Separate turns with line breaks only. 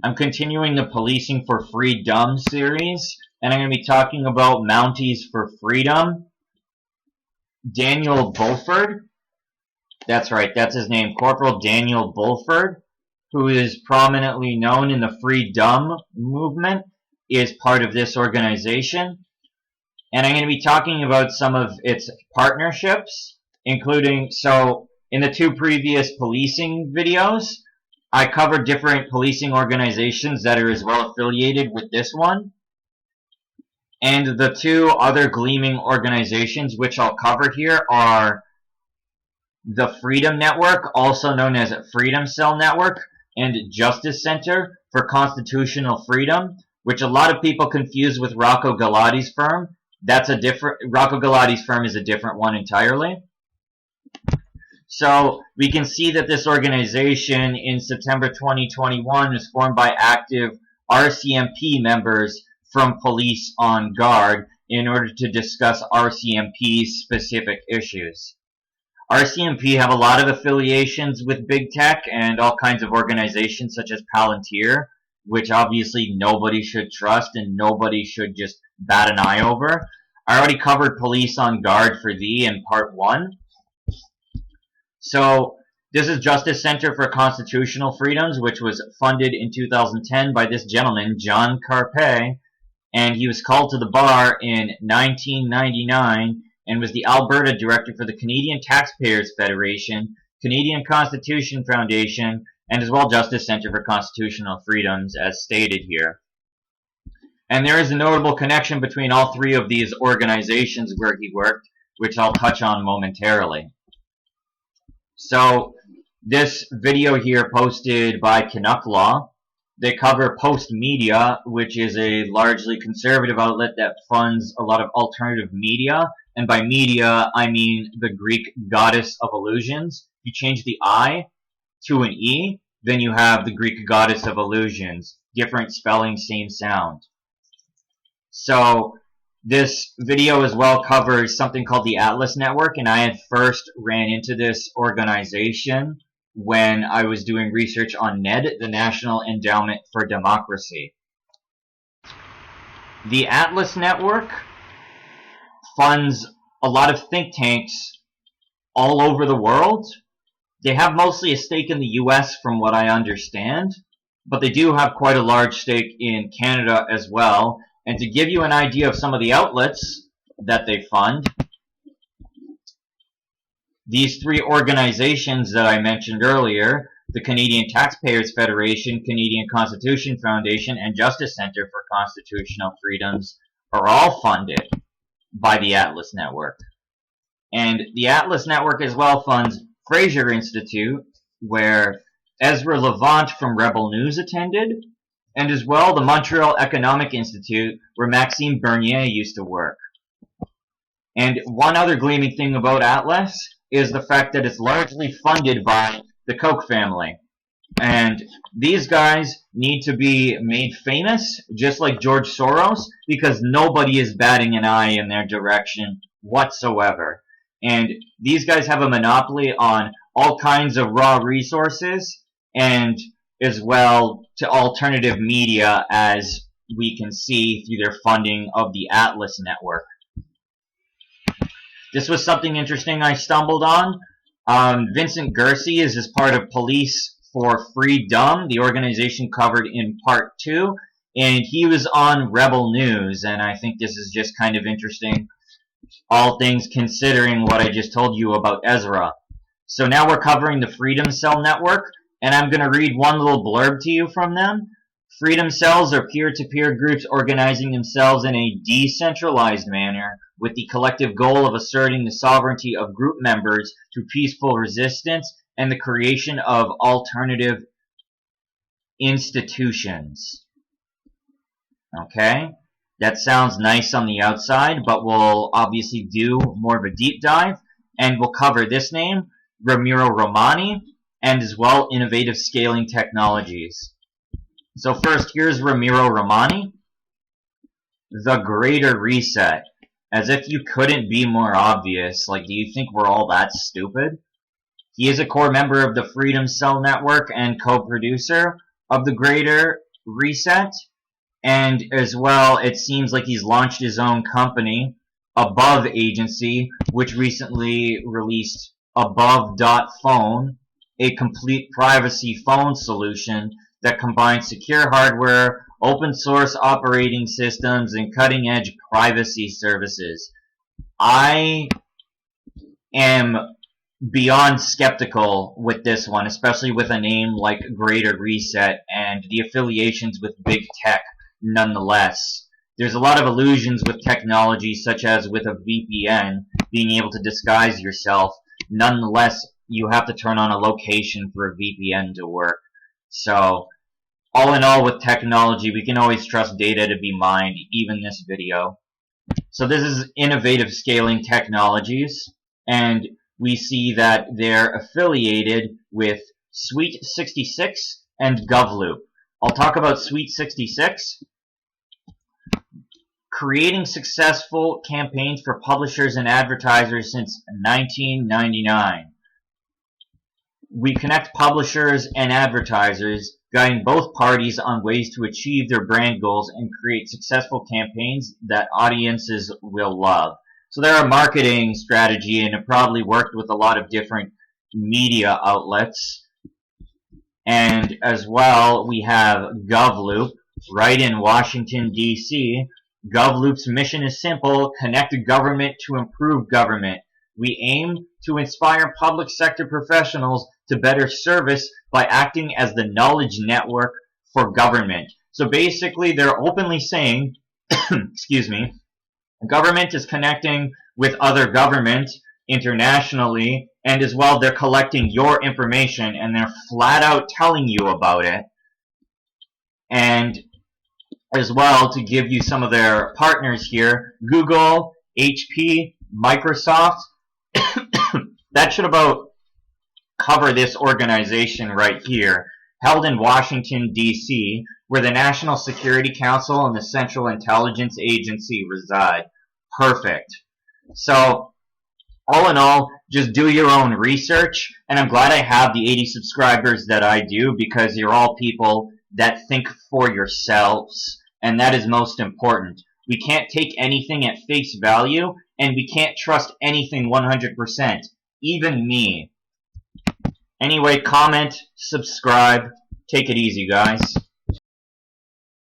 I'm continuing the Policing for Freedom series, and I'm going to be talking about Mounties for Freedom. Daniel Bulford, that's right, that's his name, Corporal Daniel Bulford, who is prominently known in the Freedom movement, is part of this organization. And I'm going to be talking about some of its partnerships, including, so in the two previous policing videos, I covered different policing organizations that are as well affiliated with this one. And the two other gleaming organizations which I'll cover here are the Freedom Network, also known as Freedom Cell Network, and Justice Center for Constitutional Freedom, which a lot of people confuse with Rocco Galati's firm. That's a different, Rocco Galati's firm is a different one entirely. So we can see that this organization in September 2021 was formed by active RCMP members from police on guard in order to discuss RCMP specific issues. RCMP have a lot of affiliations with big tech and all kinds of organizations such as Palantir, which obviously nobody should trust and nobody should just bat an eye over. I already covered Police on Guard for thee in part 1. So this is Justice Center for Constitutional Freedoms, which was funded in 2010 by this gentleman, John Carpe, and he was called to the bar in 1999 and was the Alberta Director for the Canadian Taxpayers Federation, Canadian Constitution Foundation, and as well Justice Center for Constitutional Freedoms, as stated here. And there is a notable connection between all three of these organizations where he worked, which I'll touch on momentarily. So this video here posted by Canuck Law, they cover Post Media, which is a largely conservative outlet that funds a lot of alternative media. And by media, I mean the Greek goddess of illusions. You change the I to an E, then you have the Greek goddess of illusions. Different spelling, same sound. So this video as well covers something called the Atlas Network, and I had first ran into this organization when I was doing research on NED, the National Endowment for Democracy. The Atlas Network funds a lot of think tanks all over the world. They have mostly a stake in the US from what I understand, but they do have quite a large stake in Canada as well. And to give you an idea of some of the outlets that they fund, these three organizations that I mentioned earlier, the Canadian Taxpayers Federation, Canadian Constitution Foundation, and Justice Center for Constitutional Freedoms, are all funded by the Atlas Network. And the Atlas Network as well funds Fraser Institute, where Ezra Levant from Rebel News attended, and as well the Montreal Economic Institute, where Maxime Bernier used to work. And one other gleaming thing about Atlas is the fact that it's largely funded by the Koch family. And these guys need to be made famous, just like George Soros, because nobody is batting an eye in their direction whatsoever. And these guys have a monopoly on all kinds of raw resources, and as well to alternative media, as we can see through their funding of the Atlas Network. This was something interesting I stumbled on. Vincent Gersey is as part of Police for Freedom, the organization covered in part 2, and he was on Rebel News, and I think this is just kind of interesting, all things considering what I just told you about Ezra. So now we're covering the Freedom Cell Network, and I'm going to read one little blurb to you from them. Freedom cells are peer-to-peer groups organizing themselves in a decentralized manner with the collective goal of asserting the sovereignty of group members through peaceful resistance and the creation of alternative institutions. Okay? That sounds nice on the outside, but we'll obviously do more of a deep dive, and we'll cover this name, Ramiro Romani, and as well innovative scaling technologies. So first, here's Ramiro Romani. The Greater Reset. As if you couldn't be more obvious. Like, do you think we're all that stupid? He is a core member of the Freedom Cell Network and co-producer of the Greater reset, and as well, it seems like he's launched his own company, Above Agency, which recently released Above.phone, a complete privacy phone solution that combines secure hardware, open source operating systems, and cutting edge privacy services. I am beyond skeptical with this one, especially with a name like Greater Reset and the affiliations with big tech nonetheless. There's a lot of illusions with technology, such as with a VPN, being able to disguise yourself. Nonetheless, you have to turn on a location for a VPN to work. So, all in all with technology, we can always trust data to be mined, even this video. So this is Innovative Scaling Technologies, and we see that they're affiliated with Suite 66 and GovLoop. I'll talk about Suite 66. Creating successful campaigns for publishers and advertisers since 1999. We connect publishers and advertisers, guiding both parties on ways to achieve their brand goals and create successful campaigns that audiences will love. So they're a marketing strategy, and it probably worked with a lot of different media outlets. And as well, we have GovLoop right in Washington, D.C. GovLoop's mission is simple: connect government to improve government. We aim to inspire public sector professionals to better service by acting as the knowledge network for government. So basically, they're openly saying, excuse me, government is connecting with other governments internationally, and as well, they're collecting your information, and they're flat out telling you about it. And as well, to give you some of their partners here, Google, HP, Microsoft. That should about cover this organization right here, held in Washington, D.C., where the National Security Council and the Central Intelligence Agency reside. Perfect. So, all in all, just do your own research, and I'm glad I have the 80 subscribers that I do, because you're all people that think for yourselves, and that is most important. We can't take anything at face value, and we can't trust anything 100%, even me. Anyway, comment, subscribe, take it easy, guys.